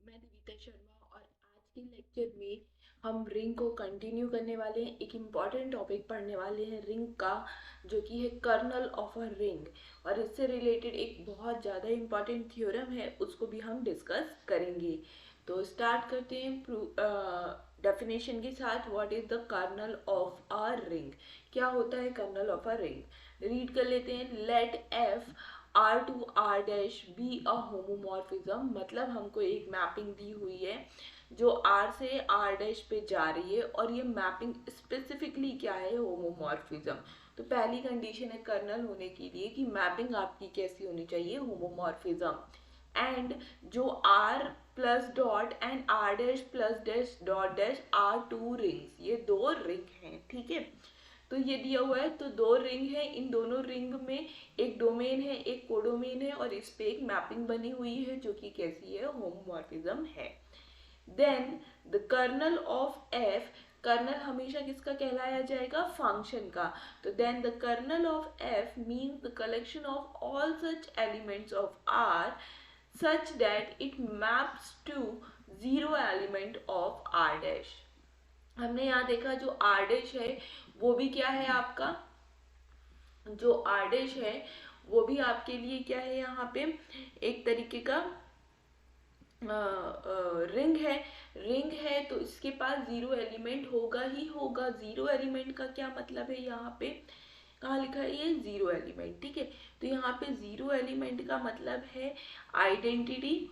मैं देविता शर्मा और आज के लेक्चर में हम रिंग को कंटिन्यू करने वाले हैं। एक इम्पॉर्टेंट टॉपिक पढ़ने वाले हैं रिंग का, जो कि है कर्नल ऑफ अ रिंग, और इससे रिलेटेड एक बहुत ज़्यादा इम्पॉर्टेंट थ्योरम है, उसको भी हम डिस्कस करेंगे। तो स्टार्ट करते हैं डेफिनेशन के साथ। What is the kernel of a ring? क्या होता है kernel of a ring? Read कर लेते हैं। Let F R to R dash be a homomorphism, मतलब हमको एक मैपिंग दी हुई है जो आर से आर डैश पे जा रही है, और ये मैपिंग स्पेसिफिकली क्या है? होमोमॉर्फिज्म। तो पहली कंडीशन है कर्नल होने के लिए कि मैपिंग आपकी कैसी होनी चाहिए? होमोमॉर्फिज्म। एंड जो R plus dot and R dash plus dash dot dash are two rings, ये दो रिंग हैं, ठीक है। तो ये दिया हुआ है, तो दो रिंग है, इन दोनों रिंग में एक डोमेन है, एक कोडोमेन है, और इस पे एक मैपिंग बनी हुई है जो कि कैसी है? होमोमॉर्फिज्म है। Then the kernel of F, kernel हमेशा किसका कहलाया जाएगा? फंक्शन का। तो then the kernel of F means the collection of all such elements of R such that it maps to zero element of r dash। हमने यहाँ देखा जो r dash है वो भी क्या है आपका? जो r dash है वो भी आपके लिए क्या है? यहाँ पे एक तरीके का रिंग है। रिंग है तो इसके पास जीरो एलिमेंट होगा ही होगा। जीरो एलिमेंट का क्या मतलब है? यहाँ पे कहाँ लिखा है? ये जीरो एलिमेंट, ठीक है। तो यहाँ पे जीरो एलिमेंट का मतलब है आइडेंटिटी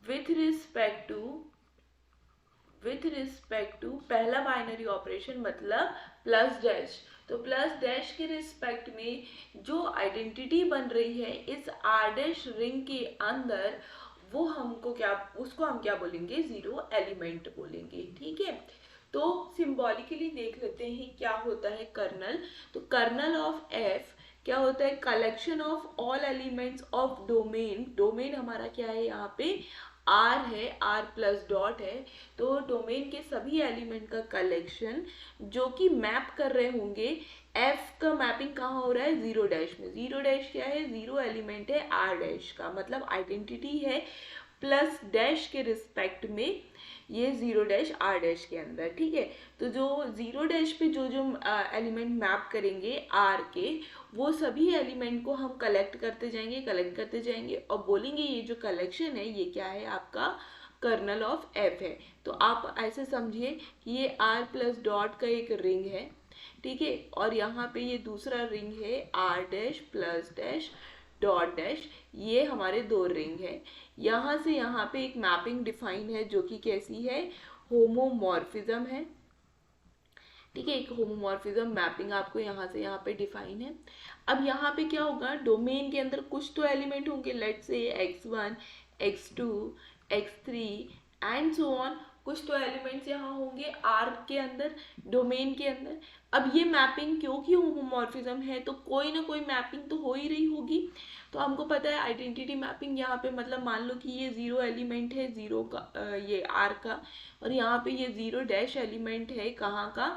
विथ रिस्पेक्ट टू पहला बाइनरी ऑपरेशन, मतलब प्लस डैश। तो प्लस डैश के रिस्पेक्ट में जो आइडेंटिटी बन रही है इस आर डैश रिंग के अंदर, वो हमको क्या, उसको हम क्या बोलेंगे? जीरो एलिमेंट बोलेंगे, ठीक है। तो सिंबॉलिकली देख लेते हैं क्या होता है कर्नल। तो कर्नल ऑफ एफ क्या होता है? Collection of all elements of domain. Domain हमारा क्या है? यहाँ पे आर है, आर प्लस डॉट है। तो डोमेन के सभी एलिमेंट का कलेक्शन जो कि मैप कर रहे होंगे, एफ का मैपिंग कहाँ हो रहा है? जीरो डैश में। जीरो डैश क्या है? जीरो एलिमेंट है आर डैश का, मतलब आइडेंटिटी है प्लस डैश के रिस्पेक्ट में ये जीरो डैश आर डैश के अंदर, ठीक है। तो जो जीरो डैश पे जो जो एलिमेंट मैप करेंगे आर के, वो सभी एलिमेंट को हम कलेक्ट करते जाएंगे और बोलेंगे ये जो कलेक्शन है ये क्या है? आपका कर्नल ऑफ एफ है। तो आप ऐसे समझिए कि ये आर प्लस डॉट का एक रिंग है, ठीक है, और यहाँ पे ये दूसरा रिंग है R dash plus dash dot dash. ये हमारे दो रिंग है। यहाँ से यहाँ पे एक मैपिंग डिफाइन है जो कि कैसी है? होमोमॉर्फिज्म है, ठीक है। एक होमोमॉर्फिज्म मैपिंग आपको यहाँ से यहाँ पे डिफाइन है। अब यहाँ पे क्या होगा? डोमेन के अंदर कुछ तो एलिमेंट होंगे, let's say x1 x2 x3 and so on. कुछ तो एलिमेंट्स यहाँ होंगे आर के अंदर, डोमेन के अंदर। अब ये मैपिंग क्योंकि होमोमॉर्फिज्म है तो कोई ना कोई मैपिंग तो हो ही रही होगी। तो हमको पता है आइडेंटिटी मैपिंग यहाँ पे, मतलब मान लो कि ये जीरो एलिमेंट है जीरो का, ये आर का, और यहाँ पे ये जीरो डैश एलिमेंट है कहाँ का?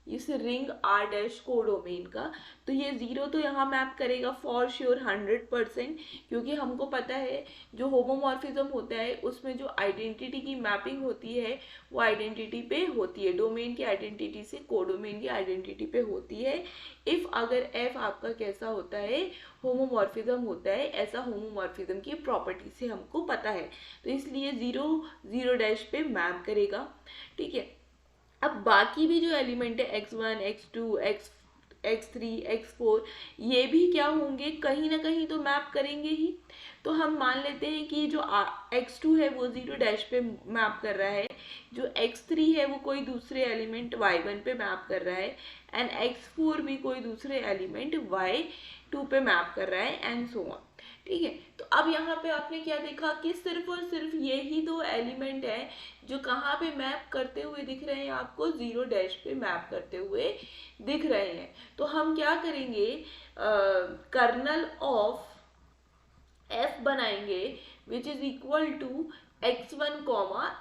इस रिंग आर डैश कोडोमेन का। तो ये जीरो तो यहाँ मैप करेगा फॉर श्योर 100%, क्योंकि हमको पता है जो होमोमॉर्फिज्म होता है उसमें जो आइडेंटिटी की मैपिंग होती है वो आइडेंटिटी पे होती है, डोमेन की आइडेंटिटी से कोडोमेन की आइडेंटिटी पे होती है। इफ अगर एफ आपका कैसा होता है? होमोमॉर्फिज्म होता है, ऐसा होमोमॉर्फिज्म की प्रॉपर्टी से हमको पता है। तो इसलिए जीरो जीरो डैश पे मैप करेगा, ठीक है। अब बाकी भी जो एलिमेंट है x1 x2 x3 x4, ये भी क्या होंगे? कहीं ना कहीं तो मैप करेंगे ही। तो हम मान लेते हैं कि जो x2 है वो जीरो डैश पे मैप कर रहा है, जो x3 है वो कोई दूसरे एलिमेंट y1 पे मैप कर रहा है, एंड x4 भी कोई दूसरे एलिमेंट y2 पे मैप कर रहा है, एंड सो ऑन, ठीक है। तो अब यहाँ पे आपने क्या देखा कि सिर्फ और सिर्फ ये ही दो एलिमेंट है जो कहाँ पे मैप करते हुए दिख रहे हैं? आपको जीरो डैश पे मैप करते हुए दिख रहे हैं। तो हम क्या करेंगे? कर्नल ऑफ एफ बनाएंगे which is equal to x1,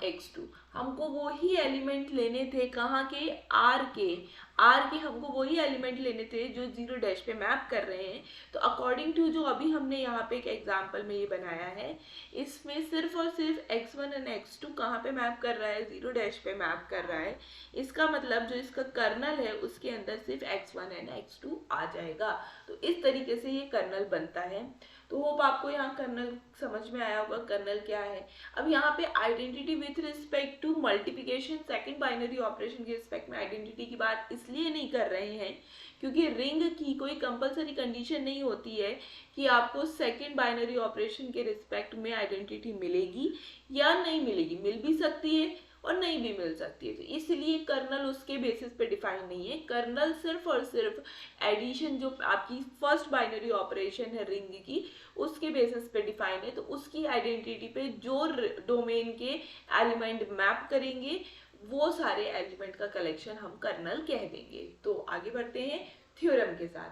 x2। हमको वही एलिमेंट लेने थे, कहाँ के, r के हमको वही एलिमेंट लेने थे जो 0 पे मैप कर रहे हैं। तो अकॉर्डिंग टू जो अभी हमने यहाँ पे एक एग्जांपल में ये बनाया है, इसमें सिर्फ और सिर्फ x1 और x2 कहाँ पे मैप कर रहा है, 0 पे मैप कर रहा है। इसका मतलब जो इसका कर्नल है उसके अंदर सिर्फ x1 और x2 आ जाएगा। तो इस तरीके से ये कर्नल बनता है। तो होप आपको यहाँ कर्नल समझ में आया होगा, कर्नल क्या है। अब यहाँ पे identity with respect to multiplication, second binary operation के रिस्पेक्ट में आइडेंटिटी की बात इसलिए नहीं कर रहे हैं क्योंकि रिंग की कोई कंपलसरी कंडीशन नहीं होती है कि आपको सेकंड बाइनरी ऑपरेशन के रिस्पेक्ट में आइडेंटिटी मिलेगी या नहीं मिलेगी, मिल भी सकती है और नहीं भी मिल सकती है। तो इसलिए कर्नल उसके बेसिस पे डिफाइन नहीं है। कर्नल सिर्फ और सिर्फ एडिशन जो आपकी फर्स्ट बाइनरी ऑपरेशन है रिंग की, उसके बेसिस पे डिफाइन है। तो उसकी आइडेंटिटी पे जो डोमेन के एलिमेंट मैप करेंगे वो सारे एलिमेंट का कलेक्शन हम कर्नल कह देंगे। तो आगे बढ़ते हैं थ्योरम के साथ,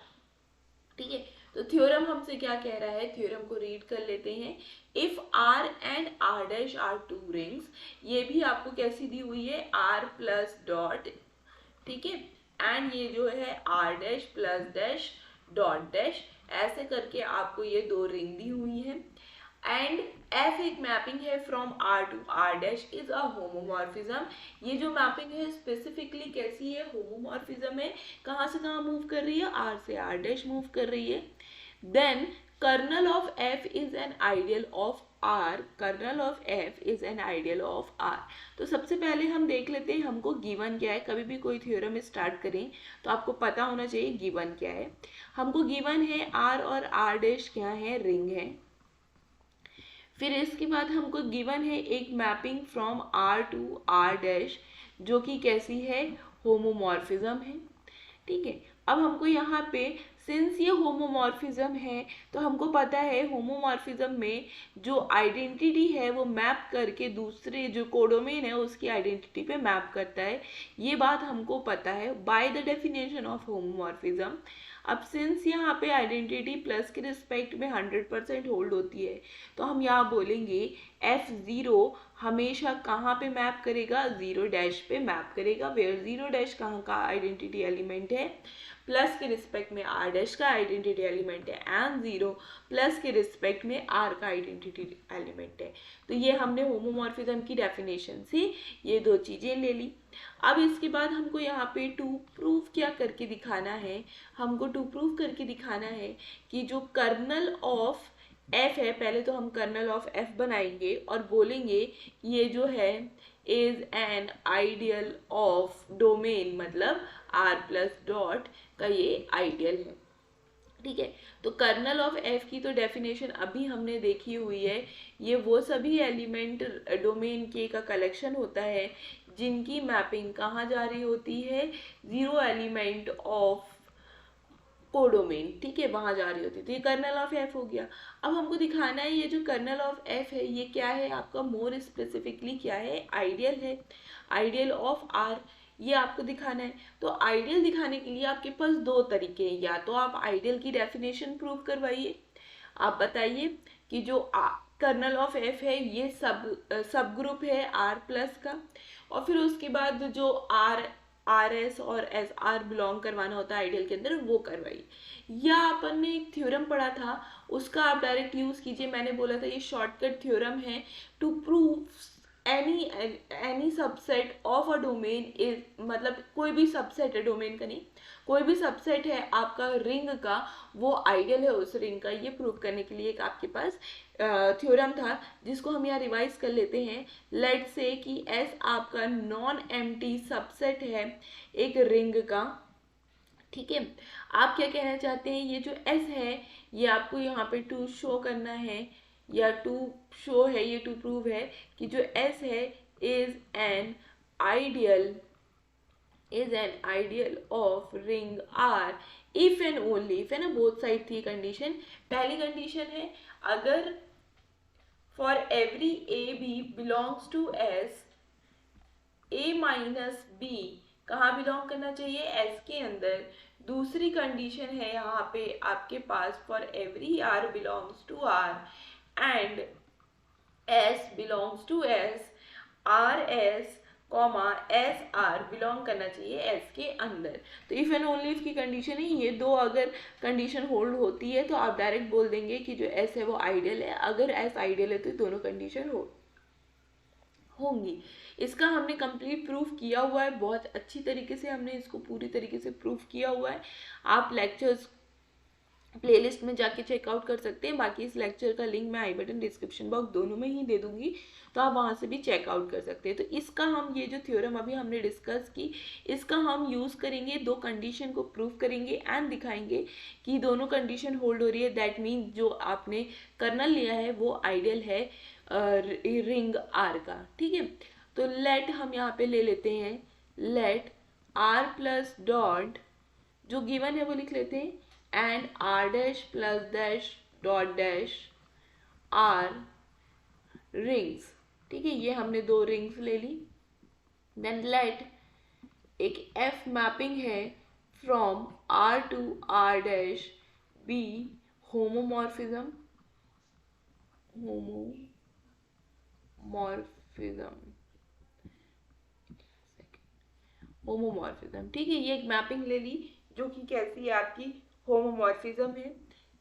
ठीक है। तो थ्योरम हमसे क्या कह रहा है, थ्योरम को रीड कर लेते हैं। If R and R' are two rings, ये भी आपको कैसी दी हुई है, R प्लस डॉट, ठीक है, एंड ये जो है R' plus dash dot dash, ऐसे करके आपको ये दो रिंग दी हुई है। एंड F एक मैपिंग है from R to R' is a homomorphism. ये जो मैपिंग है स्पेसिफिकली कैसी है, होमोमॉर्फिज्म है। कहाँ से कहाँ मूव कर रही है, R से R' मूव कर रही है। Then kernel of F is an ideal of R, kernel of F is an ideal of R। तो सबसे पहले हम देख लेते हैं हमको गिवन क्या है। कभी भी कोई थ्योरम स्टार्ट करें तो आपको पता होना चाहिए गिवन क्या है। हमको गिवन है R और R' क्या है, रिंग है। फिर इसके बाद हमको गिवन है एक mapping from R to R' जो कि कैसी है, होमोमॉर्फिज्म है, ठीक है। अब हमको यहाँ पे सिंस ये होमोमॉर्फिज्म है तो हमको पता है होमोमॉर्फिज्म में जो आइडेंटिटी है वो मैप करके दूसरे जो कोडोमेन है उसकी आइडेंटिटी पे मैप करता है। ये बात हमको पता है bye the definition of homomorphism. अब सिंस यहाँ पे आइडेंटिटी प्लस के रिस्पेक्ट में 100% होल्ड होती है तो हम यहाँ बोलेंगे F0 हमेशा कहाँ पे मैप करेगा, 0' पे मैप करेगा। वेयर 0' कहाँ का आइडेंटिटी एलिमेंट है, प्लस के रिस्पेक्ट में R' का आइडेंटिटी एलिमेंट है, एंड 0 प्लस के रिस्पेक्ट में R का आइडेंटिटी एलिमेंट है। तो ये हमने होमोमॉर्फिज्म की डेफिनेशन से ये दो चीज़ें ले ली। अब इसके बाद हमको यहाँ पे टू प्रूव क्या करके दिखाना है, हमको टू प्रूव करके दिखाना है कि जो कर्नल ऑफ F है, पहले तो हम कर्नल ऑफ F बनाएंगे और बोलेंगे ये जो है is an ideal of domain, मतलब R प्लस डॉट का ये आइडियल है, ठीक है। तो कर्नल ऑफ F की तो डेफिनेशन अभी हमने देखी हुई है। ये वो सभी एलिमेंट डोमेन के का कलेक्शन होता है जिनकी मैपिंग कहाँ जा रही होती है, 0 एलिमेंट ऑफ कोडोमेन, ठीक है, वहां जा रही होती है। तो ये कर्नल ऑफ F हो गया। अब हमको दिखाना है ये जो कर्नल ऑफ F है ये क्या है, आपका मोर स्पेसिफिकली क्या है, आइडियल है, आइडियल ऑफ R, ये आपको दिखाना है। तो आइडियल दिखाने के लिए आपके पास दो तरीके हैं, या तो आप आइडियल की डेफिनेशन प्रूव करवाइए, आप बताइए कि जो कर्नल ऑफ F है ये सब ग्रुप है R प्लस का, और फिर उसके बाद जो RS और SR बिलोंग करवाना होता है आइडियल के अंदर वो करवाइए। या अपन ने एक थ्योरम पढ़ा था उसका आप डायरेक्ट यूज़ कीजिए। मैंने बोला था ये शॉर्टकट थ्योरम है to prove any subset of a domain is, मतलब कोई भी सबसेट है डोमेन का नहीं, कोई भी सबसेट है आपका रिंग का वो आइडियल है उस रिंग का। ये प्रूव करने के लिए एक आपके पास थ्योरम था जिसको हम यहाँ रिवाइज कर लेते हैं। लेट्स से कि S आपका नॉन एम्प्टी सबसेट है एक रिंग का, ठीक है। आप क्या कहना चाहते हैं, ये जो S है ये आपको यहाँ पे टू शो करना है या टू शो है, ये टू प्रूव है कि जो S है is an ideal of ring R if and only if, है ना, बोथ साइड थी कंडीशन। पहली कंडीशन है अगर for every A B belongs to S, A minus B कहाँ बिलोंग करना चाहिए, S के अंदर। दूसरी कंडीशन है यहाँ पे आपके पास for every R belongs to R and S belongs to S, R S comma S R belong करना चाहिए एस के अंदर। तो इफ एंड ओनली इफ की कंडीशन है ये दो, अगर कंडीशन होल्ड होती है तो आप डायरेक्ट बोल देंगे कि जो एस है वो आइडियल है। अगर एस आइडियल है तो दोनों कंडीशन होंगी। इसका हमने कंप्लीट प्रूफ किया हुआ है, बहुत अच्छी तरीके से हमने इसको पूरी तरीके से प्रूफ किया हुआ है। आप लेक्चर्स प्लेलिस्ट में जाके चेकआउट कर सकते हैं। बाकी इस लेक्चर का लिंक मैं आई बटन डिस्क्रिप्शन बॉक्स दोनों में ही दे दूंगी, तो आप वहाँ से भी चेकआउट कर सकते हैं। तो इसका हम ये जो थ्योरम अभी हमने डिस्कस की, इसका हम यूज़ करेंगे, दो कंडीशन को प्रूव करेंगे एंड दिखाएंगे कि दोनों कंडीशन होल्ड हो रही है। दैट मीन्स जो आपने कर्नल लिया है वो आइडियल है रिंग आर का। ठीक है, तो लेट हम यहाँ पे ले लेते हैं, लेट आर प्लस डॉट जो गिवन है वो लिख लेते हैं, and R dash plus dash dot dash are rings. ठीक है, ये हमने दो रिंग्स ले ली। देन लेट एक एफ मैपिंग है from R to R dash be homomorphism, homomorphism. ठीक है, ये एक मैपिंग ले ली जो कि कैसी है आपकी होमोमॉर्फिज्म है।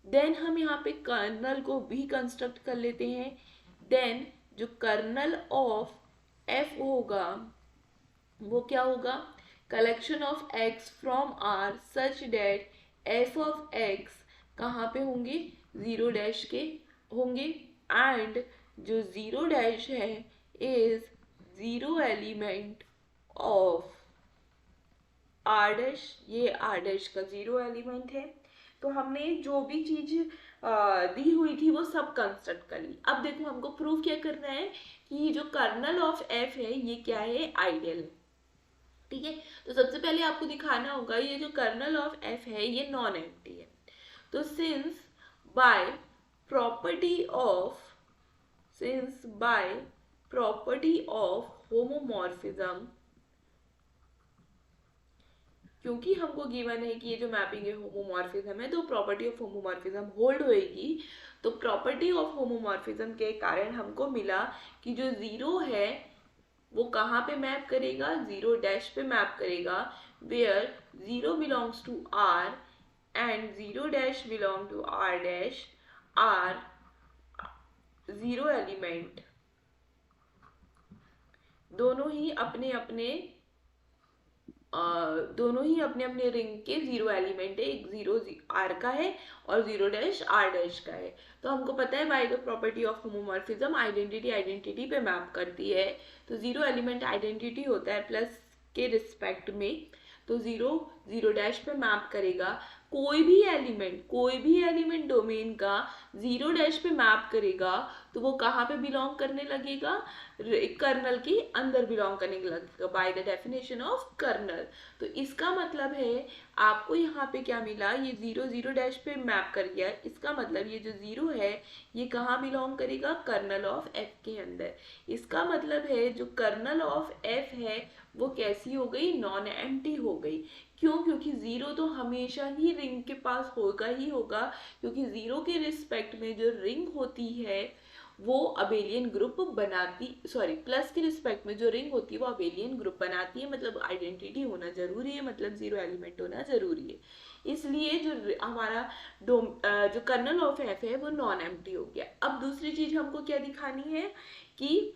देन हम यहाँ पे कर्नल को भी कंस्ट्रक्ट कर लेते हैं। देन जो कर्नल ऑफ एफ होगा वो क्या होगा, collection of X from R such that F of X कहाँ पे होंगे, जीरो डैश के होंगे, एंड जो जीरो डैश है is zero element of R dash, ये आर डैश का जीरो एलिमेंट है। तो हमने जो भी चीज दी हुई थी वो सब कंस्ट्रक्ट कर ली। अब देखो हमको प्रूव क्या करना है कि जो कर्नल ऑफ एफ है ये क्या है, आइडियल है। ठीक है, तो सबसे पहले आपको दिखाना होगा ये जो कर्नल ऑफ एफ है ये नॉन एम्प्टी है। तो since by property of homomorphism, क्योंकि हमको गिवन है कि ये जो मैपिंग है होमोमॉर्फिज्म है तो प्रॉपर्टी ऑफ होमोमॉर्फिज्म होल्ड होएगी। तो प्रॉपर्टी ऑफ होमोमॉर्फिज्म के कारण हमको मिला कि जो जीरो है वो कहाँ पे मैप करेगा, जीरो डैश पे मैप करेगा, where zero belongs to R and zero dash belong to R dash are zero element, दोनों ही अपने अपने रिंग के जीरो एलिमेंट है। एक जीरो आर का है और जीरो डैश आर डैश का है। तो हमको पता है by the property of homomorphism identity पे मैप करती है। तो जीरो एलिमेंट आइडेंटिटी होता है प्लस के रिस्पेक्ट में, तो जीरो डैश पे मैप करेगा। कोई भी एलिमेंट डोमेन का जीरो डैश पे मैप करेगा तो वो कहाँ पे बिलोंग करने लगेगा, कर्नल के अंदर बिलोंग करने लगेगा by the definition of kernel. तो इसका मतलब है आपको यहाँ पे क्या मिला, ये जीरो डैश पे मैप कर गया, इसका मतलब ये जो जीरो है ये कहाँ बिलोंग करेगा, कर्नल ऑफ एफ के अंदर। इसका मतलब है जो कर्नल ऑफ एफ है वो कैसी हो गई, नॉन एम्प्टी हो गई। क्यों, क्योंकि जीरो तो हमेशा ही रिंग के पास होगा ही होगा, क्योंकि जीरो के रिस्पेक्ट में जो रिंग होती है वो अबेलियन ग्रुप बनाती, सॉरी प्लस के रिस्पेक्ट में जो रिंग होती है वो अबेलियन ग्रुप बनाती है। मतलब आइडेंटिटी होना जरूरी है, मतलब जीरो एलिमेंट होना जरूरी है। इसलिए जो हमारा जो कर्नल ऑफ एफ है वो नॉन एम्प्टी हो गया। अब दूसरी चीज हमको क्या दिखानी है कि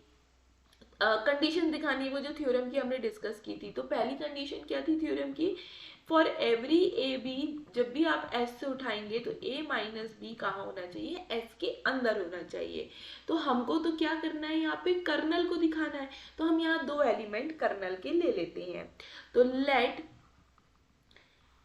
कंडीशन दिखानी है, वो जो थ्योरम की हमने डिस्कस की थी। तो पहली कंडीशन क्या थी थ्योरम की, फॉर एवरी ए बी, जब भी आप एस से उठाएंगे तो ए माइनस बी कहाँ होना चाहिए, एस के अंदर होना चाहिए। तो हमको तो क्या करना है, यहाँ पे कर्नल को दिखाना है। तो हम यहाँ दो एलिमेंट कर्नल के ले लेते हैं। तो let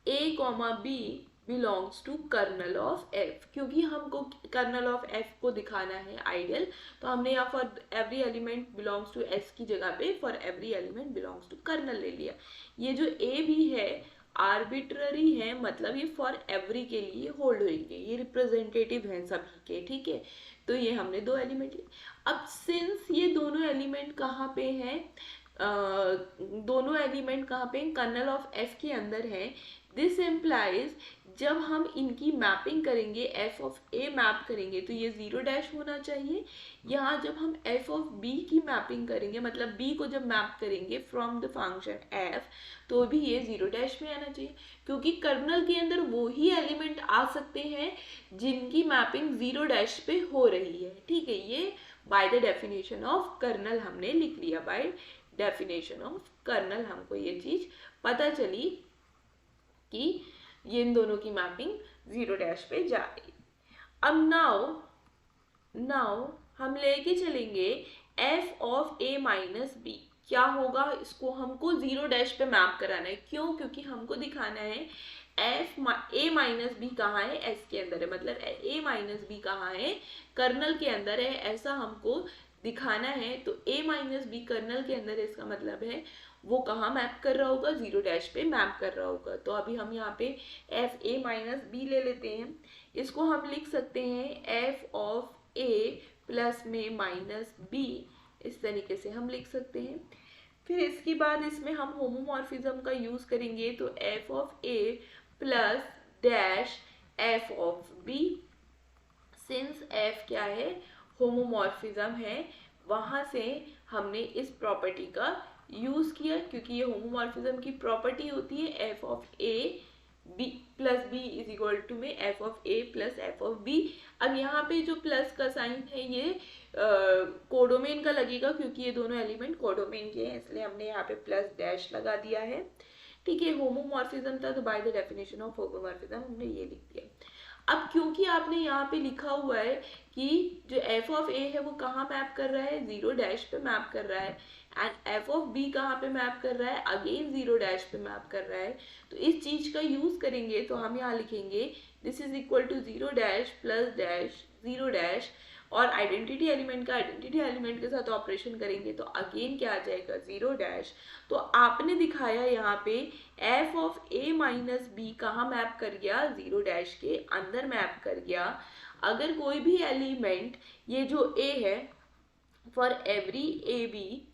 A comma B belongs to kernel of F, क्योंकि हमको कर्नल ऑफ एफ को दिखाना है आइडियल, तो हमने यहाँ for every element belongs to s की जगह पे for every element belongs to kernel ले लिया। ये जो ए भी है आर्बिट्ररी है, मतलब ये फॉर एवरी के लिए होल्ड होंगे, ये रिप्रेजेंटेटिव हैं सभी के। ठीक है, तो ये हमने दो एलिमेंट लिए। अब सिंस ये दोनों एलिमेंट कहाँ पे हैं, दोनों एलिमेंट कहाँ पे कर्नल ऑफ एफ के अंदर है, दिस इम्प्लाइज जब हम इनकी मैपिंग करेंगे, एफ ऑफ ए मैप करेंगे तो ये 0 होना चाहिए। यहाँ जब हम एफ ऑफ बी की मैपिंग करेंगे, मतलब बी को जब मैप करेंगे फ्रॉम द फंक्शन एफ, तो भी ये 0 में आना चाहिए, क्योंकि कर्नल के अंदर वो ही एलिमेंट आ सकते हैं जिनकी मैपिंग 0 पे हो रही है। ठीक है, ये by the definition of kernel हमने लिख लिया। बाय डेफिनेशन ऑफ कर्नल हमको ये चीज पता चली कि ये इन दोनों की मैपिंग 0 पे जा रही। अब नाउ हम लेके चलेंगे f of a minus b. क्या होगा, इसको हमको 0 पे मैप कराना है। क्यों? क्योंकि हमको दिखाना है एफ ए माइनस बी कहाँ है, एस के अंदर है, मतलब ए माइनस बी कहाँ है, कर्नल के अंदर है, ऐसा हमको दिखाना है। तो ए माइनस बी कर्नल के अंदर है, इसका मतलब है वो कहाँ मैप कर रहा होगा, 0 पे मैप कर रहा होगा। तो अभी हम यहाँ पे एफ ए माइनस बी ले लेते हैं। इसको हम लिख सकते हैं एफ ऑफ ए प्लस में माइनस बी, इस तरीके से हम लिख सकते हैं। फिर इसके बाद इसमें हम होमोमॉर्फिज्म का यूज करेंगे, तो F of A plus dash F of b. Since f क्या है, होमोमॉर्फिज्म है, वहां से हमने इस प्रॉपर्टी का यूज किया, क्योंकि ये होमोमॉर्फिज्म की प्रॉपर्टी होती है F of A B plus B is equal to में F of A plus F of B. अब यहाँ पे जो प्लस का साइन है ये कोडोमेन का लगेगा, क्योंकि ये दोनों एलिमेंट कोडोमेन के हैं, इसलिए हमने यहाँ पे प्लस डैश लगा दिया है। ठीक है, होमोमॉर्फिज्म था तो bye the definition of homomorphism हमने ये लिख दिया। अब क्योंकि आपने यहाँ पे लिखा हुआ है कि जो एफ ऑफ ए है वो कहाँ मैप कर रहा है, 0 पे मैप कर रहा है, एंड एफ ऑफ बी कहाँ पे मैप कर रहा है, अगेन 0 पे मैप कर रहा है, तो इस चीज का यूज करेंगे। तो हम यहाँ लिखेंगे this is equal to 0 plus dash 0, और आइडेंटिटी एलिमेंट का आइडेंटिटी एलिमेंट के साथ ऑपरेशन करेंगे तो अगेन क्या आ जाएगा, 0। तो आपने दिखाया यहाँ पे f of a minus b कहाँ मैप कर गया, 0 के अंदर मैप कर गया। अगर कोई भी एलिमेंट, ये जो ए है, for every a b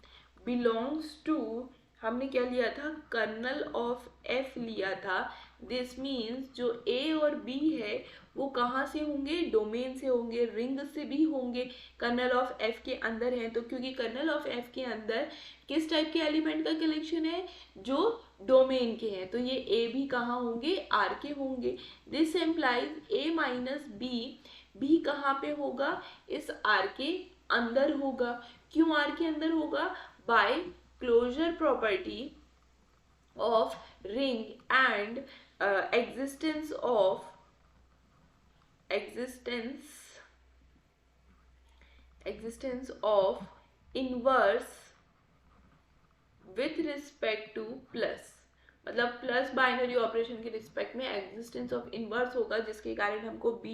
belongs to, हमने क्या लिया था, कर्नल ऑफ एफ लिया था। दिस मीन्स जो ए और बी है वो कहाँ से होंगे, डोमेन से होंगे, रिंग से भी होंगे, कर्नल ऑफ एफ के अंदर है। तो क्योंकि कर्नल ऑफ एफ के अंदर किस टाइप के एलिमेंट का कलेक्शन है, जो डोमेन के हैं, तो ये ए भी कहाँ होंगे, आर के होंगे। This implies a minus b कहाँ पे होगा, इस आर के अंदर होगा। क्यों आर के अंदर होगा, by closure property of ring and existence of inverse with respect to plus, मतलब प्लस बाइनरी ऑपरेशन के रिस्पेक्ट में एग्जिस्टेंस ऑफ इनवर्स होगा, जिसके कारण हमको b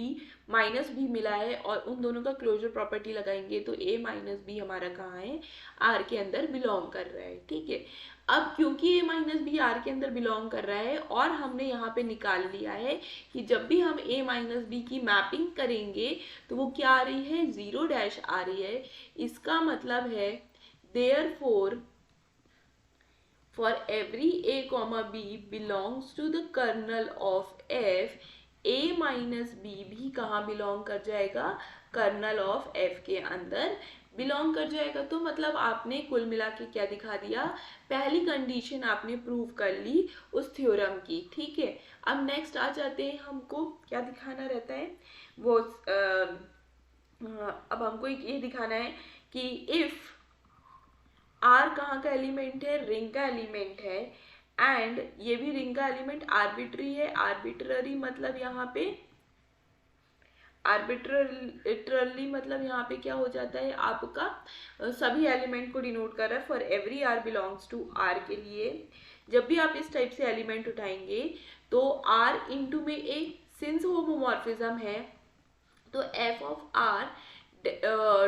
माइनस भी मिला है, और उन दोनों का क्लोजर प्रॉपर्टी लगाएंगे तो a माइनस बी हमारा कहाँ है, r के अंदर बिलोंग कर रहा है। ठीक है, अब क्योंकि a माइनस बी आर के अंदर बिलोंग कर रहा है, और हमने यहाँ पे निकाल लिया है कि जब भी हम a माइनस बी की मैपिंग करेंगे तो वो क्या आ रही है, 0 आ रही है। इसका मतलब है therefore for every a comma b belongs to the kernel of f, a minus b भी कहाँ बिलोंग कर जाएगा, कर्नल ऑफ f के अंदर बिलोंग कर जाएगा। तो मतलब आपने कुल मिला के क्या दिखा दिया, पहली कंडीशन आपने प्रूव कर ली उस थ्योरम की। ठीक है, अब नेक्स्ट आ जाते हैं, हमको क्या दिखाना रहता है वो अब हमको ये दिखाना है कि इफ आर कहाँ का एलिमेंट है, रिंग का एलिमेंट है, एंड ये भी रिंग का एलिमेंट आर्बिट्री है। आर्बिट्ररी मतलब यहाँ पे आर्बिट्ररली मतलब यहाँ पे क्या हो जाता है, आपका सभी एलिमेंट को डिनोट कर रहा है। For every r belongs to r के लिए जब भी आप इस टाइप से एलिमेंट उठाएंगे तो आर इंटू में ए, सिंस होमोमॉर्फिज्म है तो F of R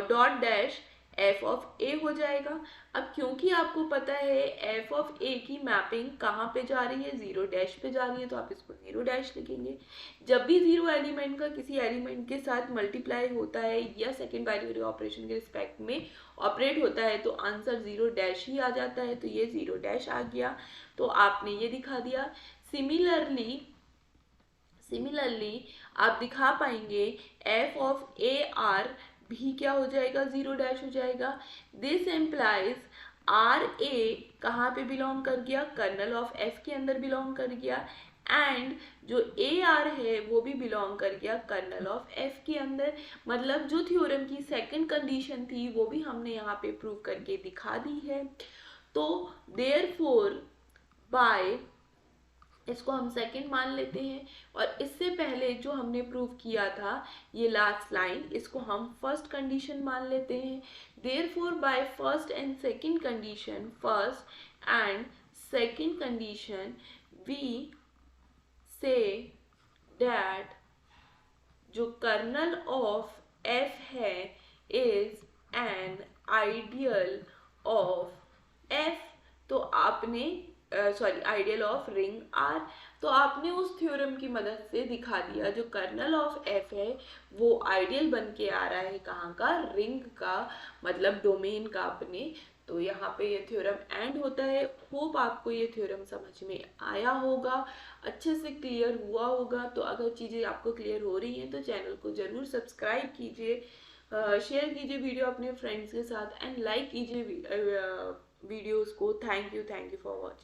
dot dash F of A हो जाएगा। अब क्योंकि आपको पता है एफ ऑफ ए की मैपिंग कहाँ पे जा रही है, 0 पे जा रही है, तो आप इसको 0 लिखेंगे। जब भी 0 एलिमेंट का किसी एलिमेंट के साथ मल्टीप्लाई होता है या सेकेंड बाइनरी ऑपरेशन के रिस्पेक्ट में ऑपरेट होता है तो आंसर 0 ही आ जाता है, तो ये 0 आ गया। तो आपने ये दिखा दिया। सिमिलरली आप दिखा पाएंगे एफ ऑफ ए आर भी क्या हो जाएगा, 0 डैश हो जाएगा। दिस एम्प्लाइज आर ए कहाँ पे बिलोंग कर गया, कर्नल ऑफ एफ के अंदर बिलोंग कर गया, एंड जो ए आर है वो भी बिलोंग कर गया कर्नल ऑफ एफ के अंदर। मतलब जो थ्योरम की सेकंड कंडीशन थी वो भी हमने यहाँ पे प्रूव करके दिखा दी है। तो देयरफॉर बाय, इसको हम सेकंड मान लेते हैं, और इससे पहले जो हमने प्रूव किया था ये लास्ट लाइन, इसको हम फर्स्ट कंडीशन मान लेते हैं। Therefore by first and second condition, first and second condition, we say that जो कर्नल ऑफ एफ है is an ideal of f. तो आपने आइडियल ऑफ रिंग आर, तो आपने उस थ्योरम की मदद से दिखा दिया जो कर्नल ऑफ एफ है वो आइडियल बन के आ रहा है कहाँ का, रिंग का, मतलब डोमेन का अपने। तो यहाँ पे ये थ्योरम एंड होता है। होप आपको ये थ्योरम समझ में आया होगा, अच्छे से क्लियर हुआ होगा। तो अगर चीज़ें आपको क्लियर हो रही हैं तो चैनल को ज़रूर सब्सक्राइब कीजिए, शेयर कीजिए वीडियो अपने फ्रेंड्स के साथ, एंड लाइक कीजिए वीडियोस को। Thank you for watching.